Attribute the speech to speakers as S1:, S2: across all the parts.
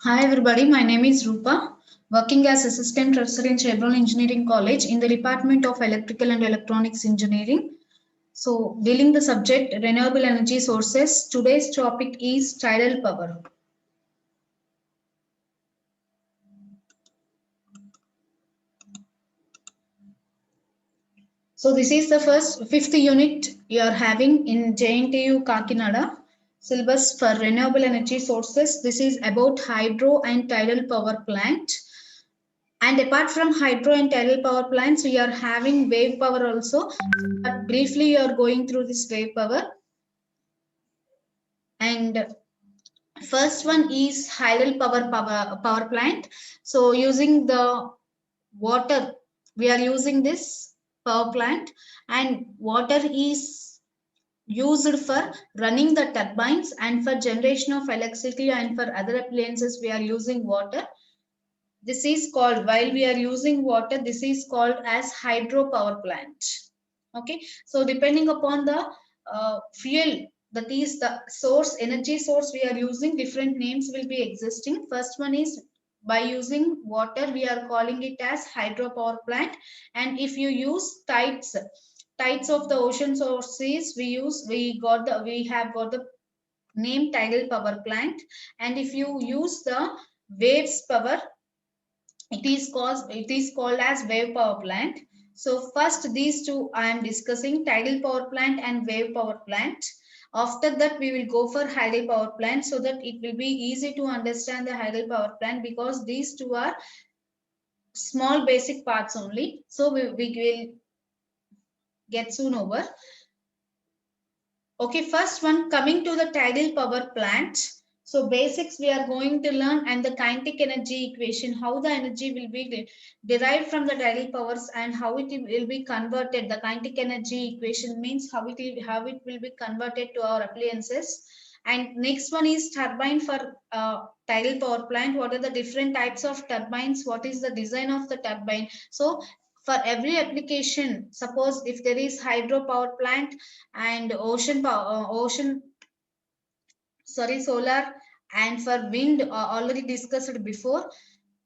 S1: Hi everybody, my name is Rupa, working as Assistant Professor in Chevron Engineering College in the Department of Electrical and Electronics Engineering. So, dealing the subject renewable energy sources, today's topic is tidal power. So, this is the fifth unit you are having in JNTU Kakinada syllabus for renewable energy sources. This is about hydro and tidal power plant. And apart from hydro and tidal power plants, we are having wave power also. But briefly, you are going through this wave power. And first one is tidal power plant. So using the water, we are using this power plant, and water is used for running the turbines and for generation of electricity, and for other appliances we are using water. This is called, while we are using water, this is called as hydropower plant. Okay, so depending upon the fuel, that is the source, energy source we are using, different names will be existing. First one is by using water, we are calling it as hydropower plant. And if you use tides of the oceans or seas, we have got the name tidal power plant. And if you use the waves power, it is called as wave power plant. So first these two I am discussing, tidal power plant and wave power plant. After that we will go for hydel power plant, so that it will be easy to understand the hydel power plant, because these two are small basic parts only. So we will get soon over. Okay, first one, coming to the tidal power plant. So basics we are going to learn, and the kinetic energy equation, how the energy will be derived from the tidal powers and how it will be converted. The kinetic energy equation means how it will be converted to our appliances. And next one is turbine for tidal power plant. What are the different types of turbines? What is the design of the turbine? So for every application, suppose if there is hydropower plant and solar, and for wind, already discussed before,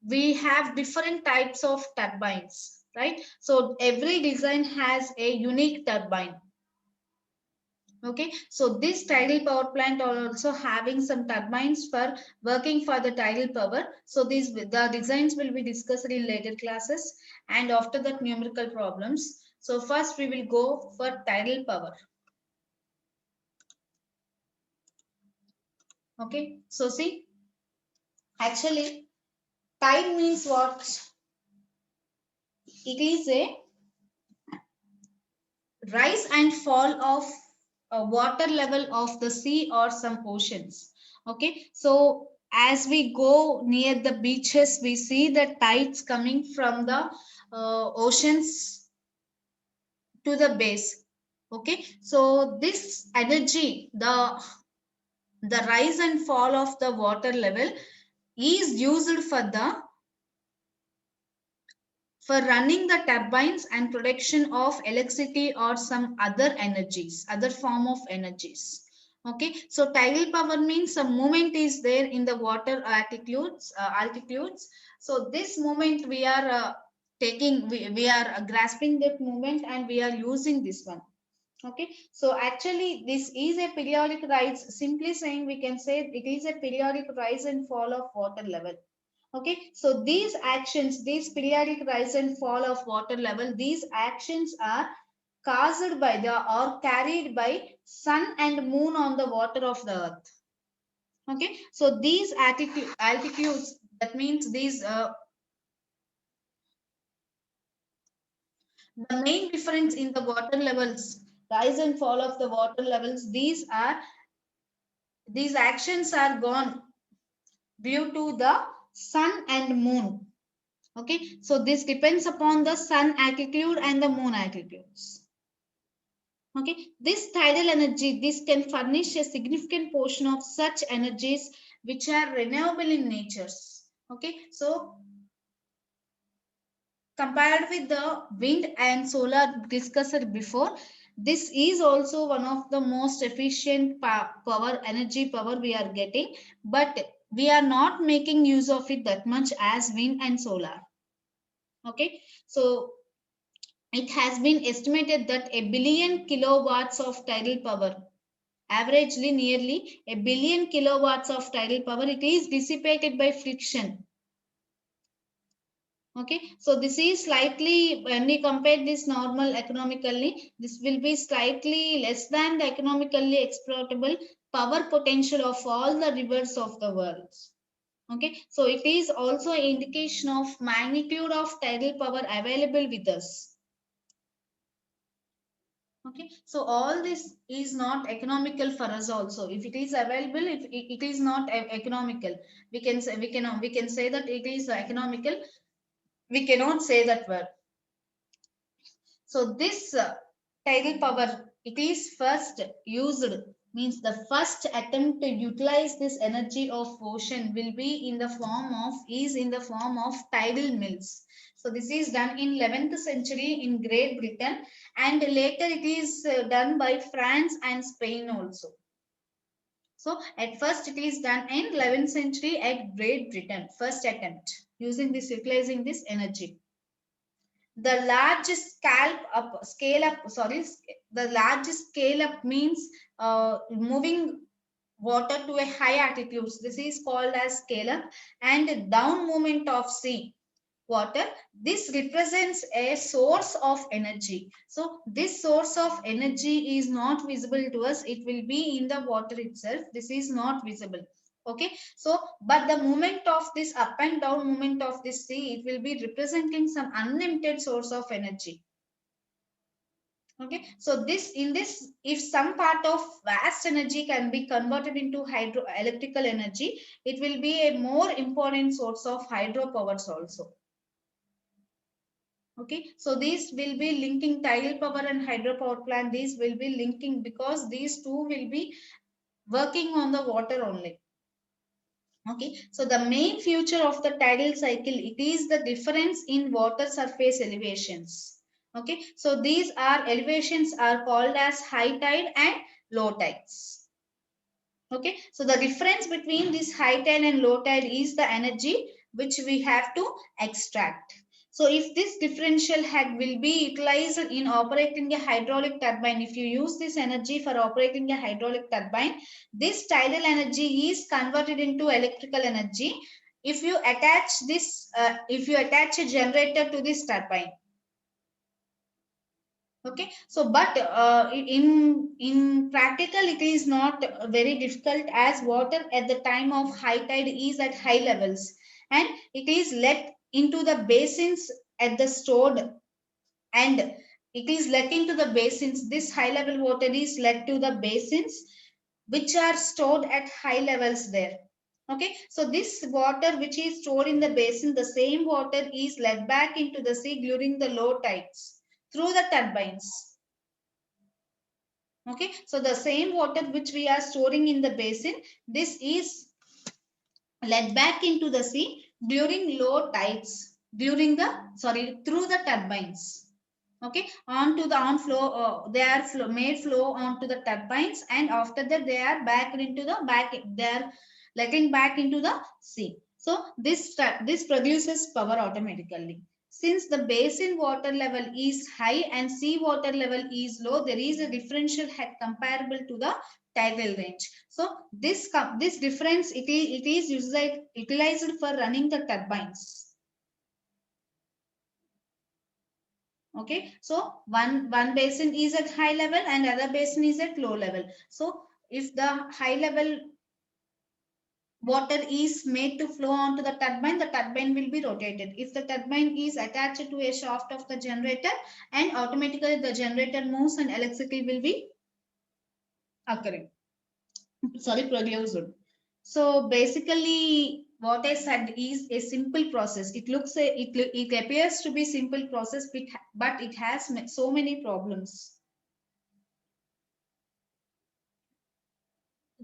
S1: we have different types of turbines, right? So every design has a unique turbine. Okay, so this tidal power plant are also having some turbines for working for the tidal power. So these the designs will be discussed in later classes, and after that numerical problems. So first we will go for tidal power. Okay, so see, actually tide means what? It is a rise and fall of a water level of the sea or some oceans. Okay, so as we go near the beaches, we see the tides coming from the oceans to the base. Okay, so this energy, the rise and fall of the water level, is used for running the turbines and production of electricity or some other energies, other form of energies. Okay, so tidal power means a movement is there in the water altitudes. So this movement we are we are grasping that movement, and we are using this one. Okay, so actually this is a periodic rise. Simply saying, we can say it is a periodic rise and fall of water level. Okay, so these actions, these periodic rise and fall of water level, these actions are caused by the or carried by sun and moon on the water of the earth. Okay, so these altitudes, that means these the main difference in the water levels, rise and fall of the water levels, these actions are gone due to the sun and moon. Okay, so this depends upon the sun altitude and the moon altitudes. Okay, this tidal energy, this can furnish a significant portion of such energies which are renewable in natures. Okay, so compared with the wind and solar discussed before, this is also one of the most efficient energy power we are getting. But we are not making use of it that much as wind and solar. Okay, so it has been estimated that a billion kilowatts of tidal power, averagely nearly a billion kilowatts of tidal power, it is dissipated by friction. Okay, so this is slightly, when we compare this normal economically, this will be slightly less than the economically exploitable power potential of all the rivers of the world. Okay, so it is also an indication of magnitude of tidal power available with us. Okay, so all this is not economical for us also. If it is available, if it is not economical, we can say, we can say that it is economical. We cannot say that word. So this tidal power, it is first used, means the first attempt to utilize this energy of ocean will be in the form of, is in the form of tidal mills. So this is done in 11th century in Great Britain, and later it is done by France and Spain also. So at first it is done in 11th century at Great Britain, first attempt using this, utilizing this energy. The large the large scale up means moving water to a high altitudes. This is called as scale up. And down movement of sea water, this represents a source of energy. So this source of energy is not visible to us, it will be in the water itself. This is not visible. Okay, so but the movement of this up and down movement of this sea, it will be representing some unlimited source of energy. Okay, so this, in this, if some part of vast energy can be converted into hydroelectrical energy, it will be a more important source of hydropowers also. Okay, so these will be linking tidal power and hydropower plant. These will be linking because these two will be working on the water only. Okay, so the main feature of the tidal cycle, it is the difference in water surface elevations. Okay, so these are elevations are called as high tide and low tides. Okay, so the difference between this high tide and low tide is the energy which we have to extract. So if this differential head will be utilized in operating a hydraulic turbine, if you use this energy for operating a hydraulic turbine, this tidal energy is converted into electrical energy. If you attach this, if you attach a generator to this turbine, okay, so but in practical it is not very difficult, as water at the time of high tide is at high levels and it is let into the basins at the stored, and it is let into the basins. This high level water is let to the basins which are stored at high levels there. Okay, so this water which is stored in the basin, the same water is let back into the sea during the low tides through the turbines. Okay, so the same water which we are storing in the basin, this is let back into the sea during low tides, during the, sorry, through the turbines. Okay, onto the on flow, they are made flow onto the turbines, and after that they are back into the back, they are letting back into the sea. So this produces power automatically. Since the basin water level is high and sea water level is low, there is a differential head comparable to the tidal range. So this difference, it is utilized for running the turbines. Okay, so one basin is at high level and other basin is at low level. So if the high level water is made to flow onto the turbine will be rotated. If the turbine is attached to a shaft of the generator, and automatically the generator moves and electricity will be occurring. Sorry, produced. So basically what I said is a simple process. It appears to be simple process, but it has so many problems.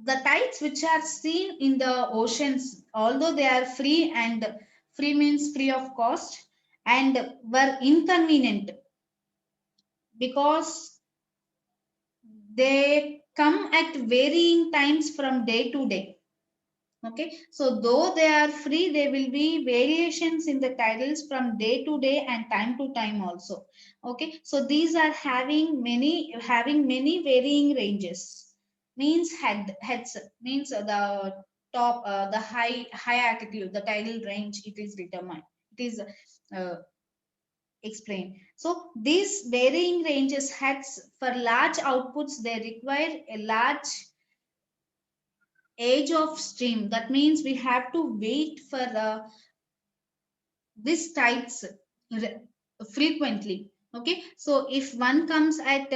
S1: The tides which are seen in the oceans, although they are free, and free means free of cost, and were inconvenient because they come at varying times from day to day. Okay, so though they are free, there will be variations in the titles from day to day and time to time also. Okay, so these are having many varying ranges. Means heads means the top the high altitude, the tidal range, it is determined. It is uh, explained. So these varying ranges heads for large outputs, they require a large age of stream. That means we have to wait for this tides frequently. Okay, so if one comes at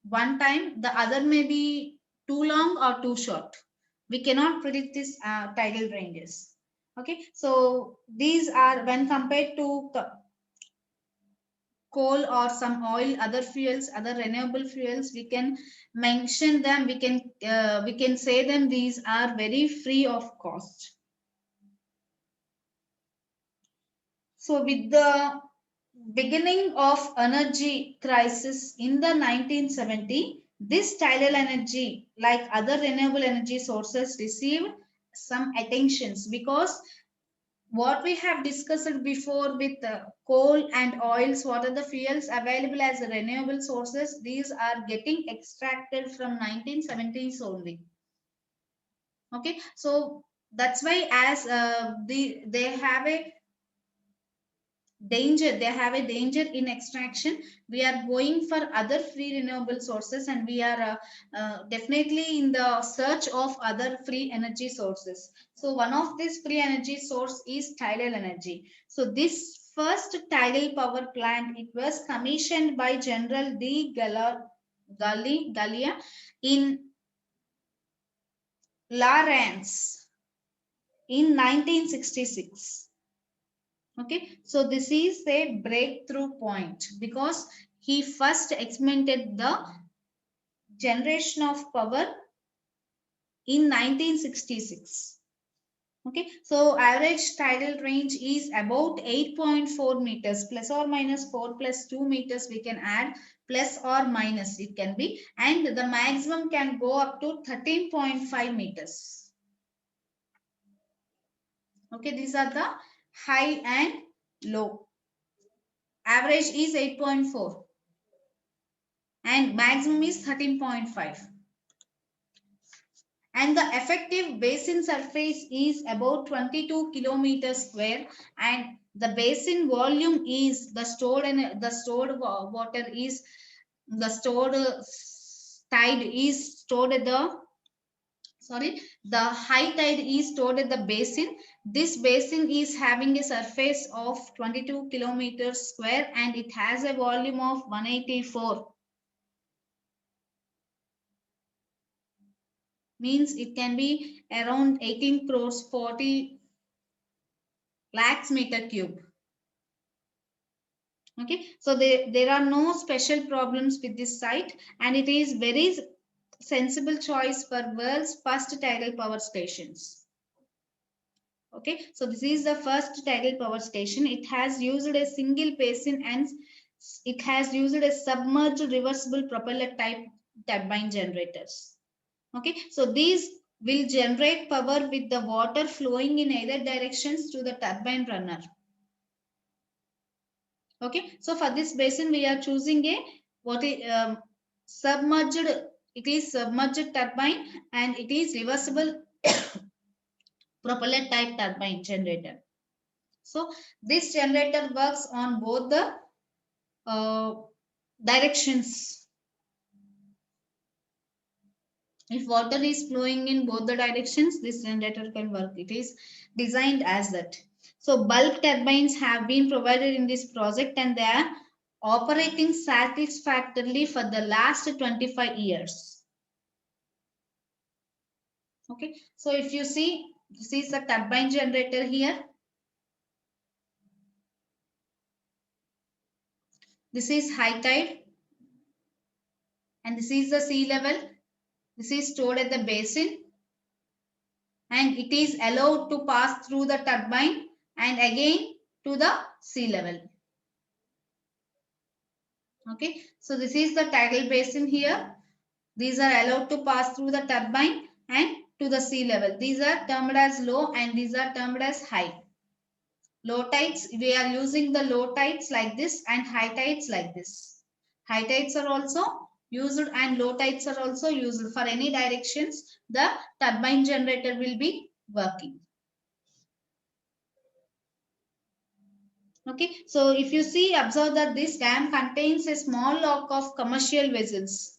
S1: one time, the other may be too long or too short. We cannot predict this tidal ranges. Okay, so these are when compared to coal or some oil, other fuels, other renewable fuels, we can mention them, we can say them, these are very free of cost. So with the beginning of energy crisis in the 1970, this tidal energy, like other renewable energy sources, received some attentions because what we have discussed before with coal and oils, what are the fuels available as renewable sources, these are getting extracted from 1970s only. Okay, so that's why as they have a danger in extraction, we are going for other free renewable sources, and we are definitely in the search of other free energy sources. So one of these free energy source is tidal energy. So this first tidal power plant, it was commissioned by General D Gallia in Lawrence in 1966. Okay, so this is a breakthrough point because he first experimented the generation of power in 1966. Okay, so average tidal range is about 8.4 meters, plus or minus 4 plus 2 meters we can add, plus or minus it can be, and the maximum can go up to 13.5 meters. Okay, these are the high and low. Average is 8.4 and maximum is 13.5. And the effective basin surface is about 22 kilometers square, and the basin volume is water is the stored tide is stored at the high tide is stored at the basin. This basin is having a surface of 22 kilometers square and it has a volume of 184. Means it can be around 18 crores 40 lakhs meter cube. Okay, so there are no special problems with this site, and it is very sensible choice for world's first tidal power stations. Okay, so this is the first tidal power station. It has used a single basin and it has used a submerged reversible propeller type turbine generators. Okay, so these will generate power with the water flowing in either directions to the turbine runner. Okay, so for this basin we are choosing a submerged, it is submerged turbine and it is reversible propeller type turbine generator. So this generator works on both the directions. If water is flowing in both the directions, this generator can work. It is designed as that. So bulk turbines have been provided in this project and they are operating satisfactorily for the last 25 years. Okay, so if you see, this is a turbine generator here. This is high tide and this is the sea level. This is stored at the basin and it is allowed to pass through the turbine and again to the sea level. Okay, so this is the tidal basin here. These are allowed to pass through the turbine and to the sea level. These are termed as low and these are termed as high. Low tides, we are using the low tides like this and high tides like this. High tides are also used and low tides are also used. For any directions, the turbine generator will be working. Okay, so if you see, observe that this dam contains a small lock of commercial vessels.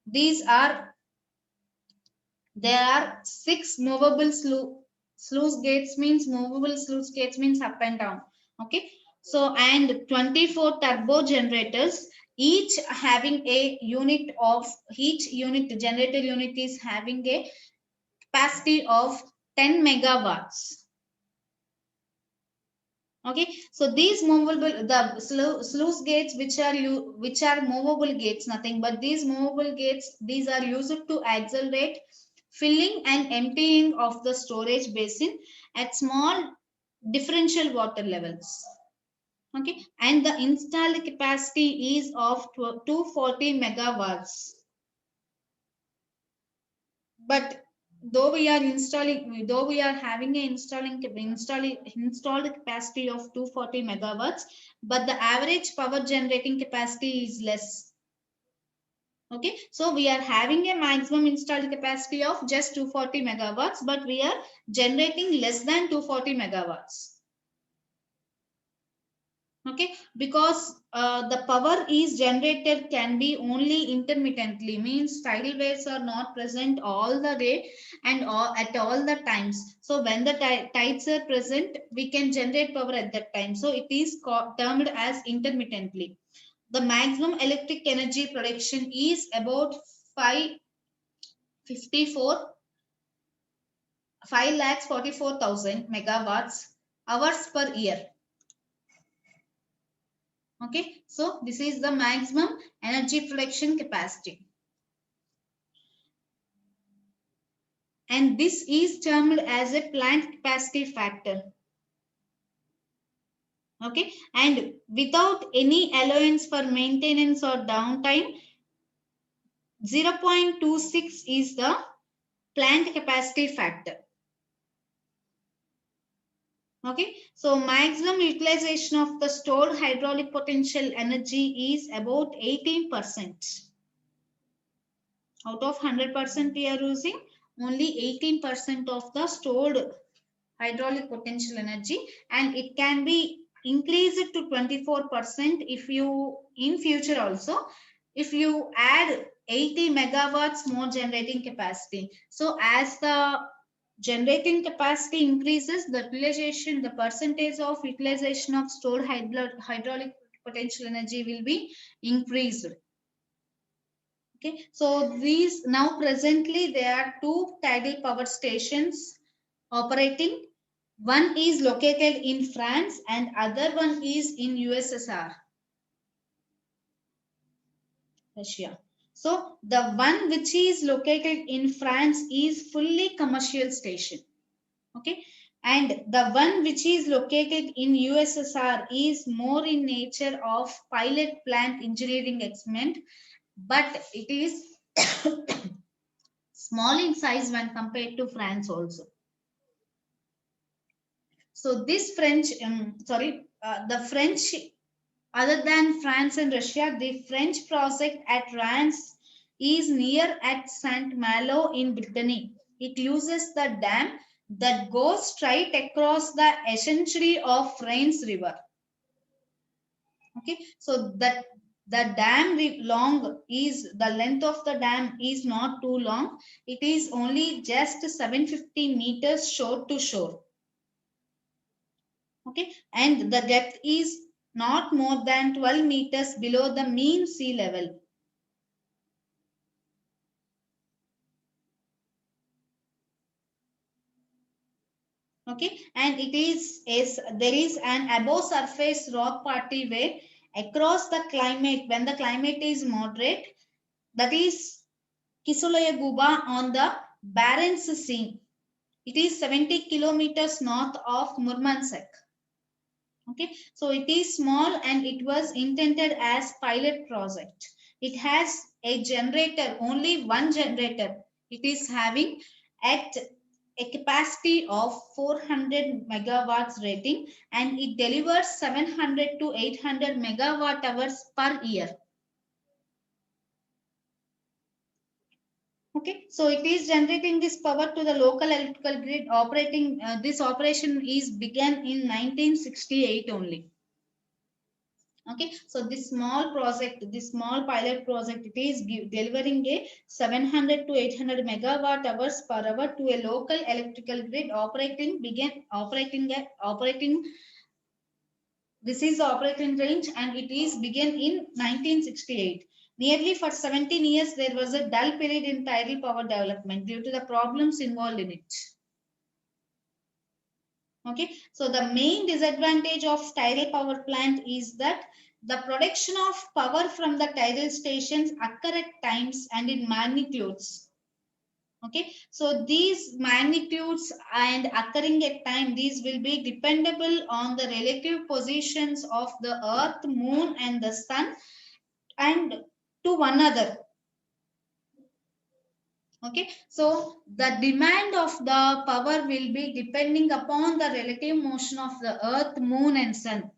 S1: These are, there are 6 movable sluice gates, means movable sluice gates means up and down. Okay, so and 24 turbo generators, each having a unit of, each unit generator unit is having a capacity of 10 megawatts. Okay, so these movable, the sluice gates which are movable gates, nothing but these movable gates, these are used to accelerate filling and emptying of the storage basin at small differential water levels. Okay, and the installed capacity is of 240 megawatts. But though we are installing, though we are having a installed capacity of 240 megawatts, but the average power generating capacity is less. Okay, so we are having a maximum installed capacity of just 240 megawatts, but we are generating less than 240 megawatts. Okay, because the power is generated can be only intermittently, means tidal waves are not present all the day and at all the times. So when the tides are present, we can generate power at that time. So it is termed as intermittently. The maximum electric energy production is about 5,44,000 megawatts hours per year. Okay, so this is the maximum energy production capacity. And this is termed as a plant capacity factor. Okay, and without any allowance for maintenance or downtime, 0.26 is the plant capacity factor. Okay, so maximum utilization of the stored hydraulic potential energy is about 18%. Out of 100% we are using, only 18% of the stored hydraulic potential energy, and it can be increased to 24% if you, in future also, if you add 80 megawatts more generating capacity. So as the generating capacity increases, the utilization, the percentage of utilization of stored hydraulic potential energy will be increased. Okay, so these now presently there are 2 tidal power stations operating. One is located in France and other one is in USSR, Russia. So the one which is located in France is fully commercial station. Okay, and the one which is located in USSR is more in nature of pilot plant engineering experiment, but it is small in size when compared to France also. So this French, the French, other than France and Russia, the French project at Reims is near at Saint Malo in Brittany. It uses the dam that goes straight across the estuary of Reims River. Okay, so that the dam long is, the length of the dam is not too long. It is only just 750 meters shore to shore. Okay, and the depth is not more than 12 meters below the mean sea level. Okay, and it is there is an above surface rock party way across the climate when the climate is moderate, that is Kisoloya Guba on the Barents Sea. It is 70 kilometers north of Murmansk. Okay, so it is small and it was intended as pilot project. It has a generator, only one generator it is having, at a capacity of 400 megawatts rating, and it delivers 700 to 800 megawatt hours per year. Okay, so it is generating this power to the local electrical grid. Operating this operation is began in 1968 only. Okay, so this small project, this small pilot project, it is delivering a 700 to 800 megawatt hours per hour to a local electrical grid. Operating. This is the operating range, and it is began in 1968. Nearly for 17 years, there was a dull period in tidal power development due to the problems involved in it. Okay, so the main disadvantage of tidal power plant is that the production of power from the tidal stations occur at times and in magnitudes. Okay, so these magnitudes and occurring at time, these will be dependable on the relative positions of the earth, moon and the sun and to one another. Okay, so the demand of the power will be depending upon the relative motion of the earth, moon and sun,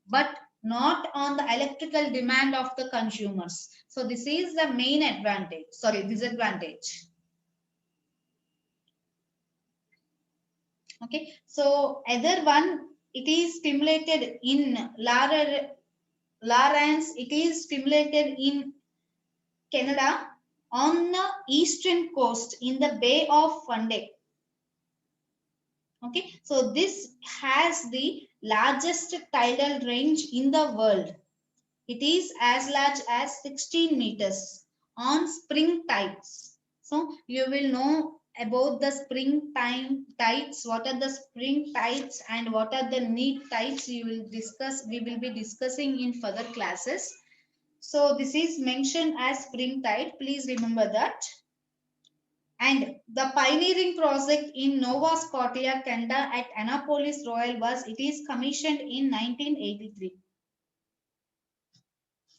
S1: but not on the electrical demand of the consumers. So this is the main disadvantage. Okay, so other one, it is stimulated in Lawrence, it is stimulated in Canada on the eastern coast in the Bay of Fundy. Okay, so this has the largest tidal range in the world. It is as large as 16 meters on spring tides. So you will know about the spring tides, what are the spring tides and what are the neap tides. We will be discussing in further classes. So this is mentioned as spring tide. Please remember that. And the pioneering project in Nova Scotia, Canada at Annapolis Royal it is commissioned in 1983.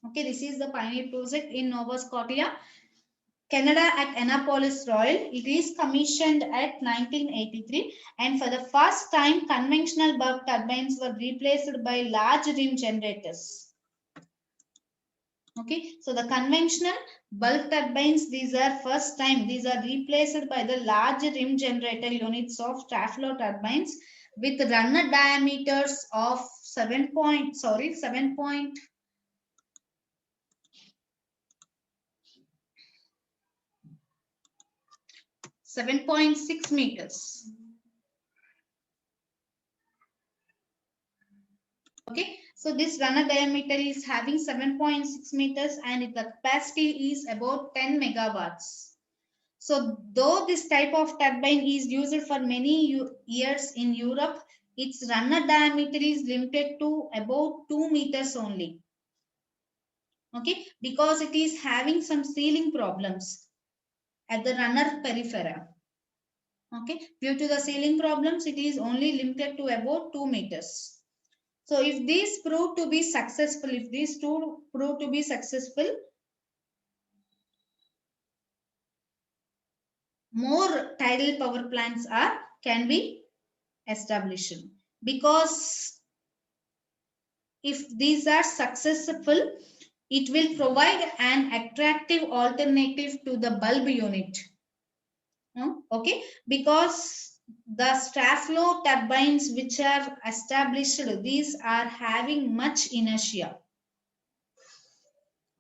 S1: Okay, this is the pioneer project in Nova Scotia, Canada at Annapolis Royal. It is commissioned at 1983, and for the first time, conventional bulk turbines were replaced by large rim generators. Okay, so the conventional bulk turbines, these are replaced by the large rim generator units of Traflo turbines with runner diameters of 7.6 meters. Okay, so this runner diameter is having 7.6 meters and the capacity is about 10 megawatts. So though this type of turbine is used for many years in Europe, its runner diameter is limited to about 2 meters only. Okay, because it is having some sealing problems at the runner periphery. Okay, due to the sealing problems, it is only limited to about 2 meters. So if these prove to be successful, more tidal power plants can be established. Because if these are successful, it will provide an attractive alternative to the bulb unit. Okay, because the Traflo turbines which are established, these are having much inertia.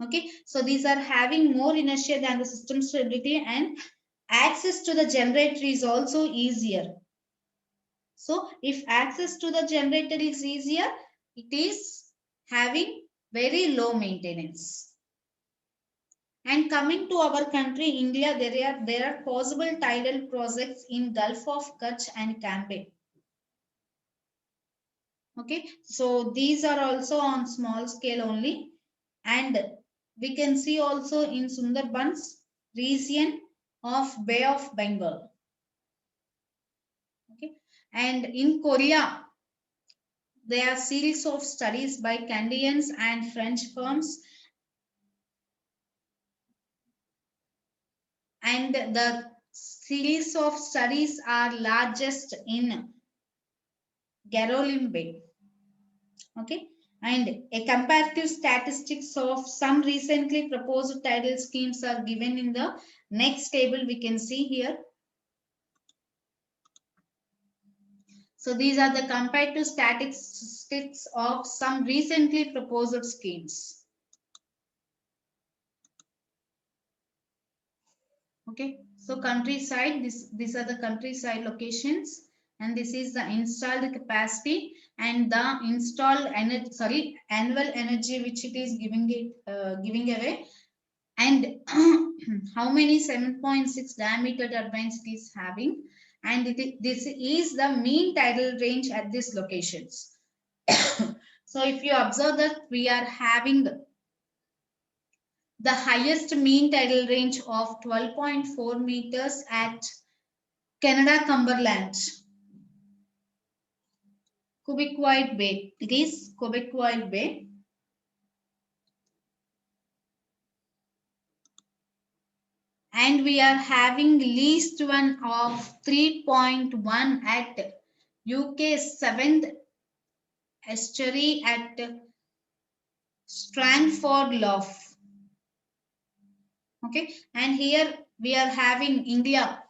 S1: Okay, so these are having more inertia than the system stability, and access to the generator is also easier. So if access to the generator is easier, it is having very low maintenance. And coming to our country, India, there are possible tidal projects in Gulf of Kutch and Campe. Okay, so these are also on small scale only, and we can see also in Sundarbans region of Bay of Bengal. Okay, and in Korea, there are series of studies by Canadians and French firms, and the series of studies are largest in Garolim Bay. Okay, and a comparative statistics of some recently proposed tidal schemes are given in the next table. We can see here. So these are the comparative statistics of some recently proposed schemes. Okay, so countryside, these are the countryside locations, and this is the installed capacity and the installed energy, annual energy which it is giving away, and how many 7.6 diameter turbines it is having, and this is the mean tidal range at these locations. So if you observe that we are having the highest mean tidal range of 12.4 meters at Canada Cumberland, Quebecois Bay. It is Quebecois Bay. And we are having least one of 3.1 at UK 7th estuary at Strangford Lough. Okay, and here we are having India.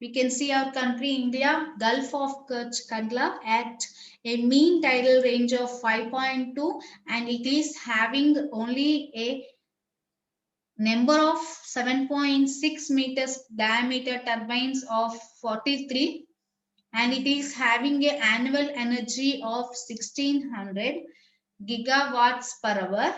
S1: We can see our country India, Gulf of Kadla at a mean tidal range of 5.2, and it is having only a number of 7.6 meters diameter turbines of 43, and it is having an annual energy of 1600 gigawatts per hour.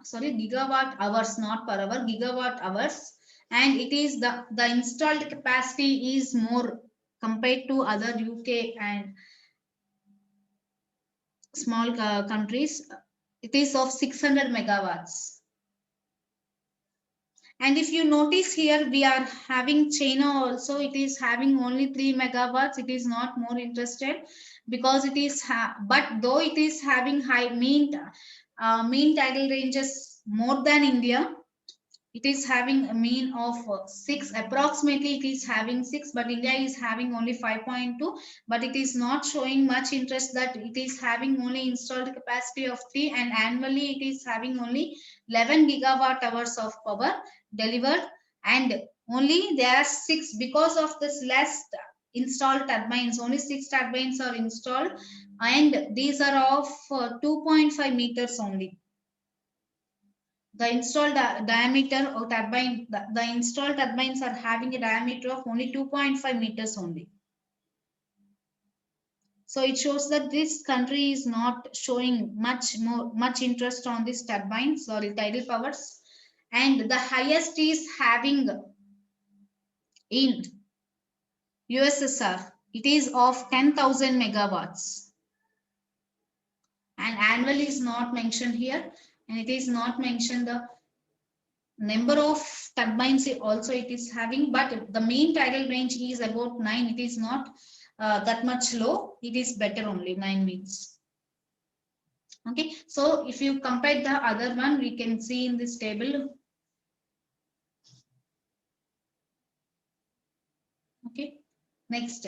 S1: Sorry, gigawatt hours, not per hour, gigawatt hours. And it is the installed capacity is more compared to other UK and small countries. It is of 600 megawatts. And if you notice here, we are having China also. It is having only 3 megawatts. It is not more interested because it is, but though it is having high mean tidal ranges more than India, it is having a mean of 6 approximately. It is having 6, but India is having only 5.2, but it is not showing much interest that it is having only installed capacity of 3, and annually it is having only 11 gigawatt hours of power delivered, and only there are 6 because of this less installed turbines. Only 6 turbines are installed, and these are of 2.5 meters only. The installed diameter of turbine, the installed turbines are having a diameter of only 2.5 meters only. So it shows that this country is not showing much interest on these turbines or tidal powers. And the highest is having in USSR. It is of 10,000 megawatts. And annual is not mentioned here, and it is not mentioned the number of turbines also it is having, but the mean tidal range is about 9. It is not that much low. It is better only 9 means. Okay, so if you compare the other one, we can see in this table. Okay, next.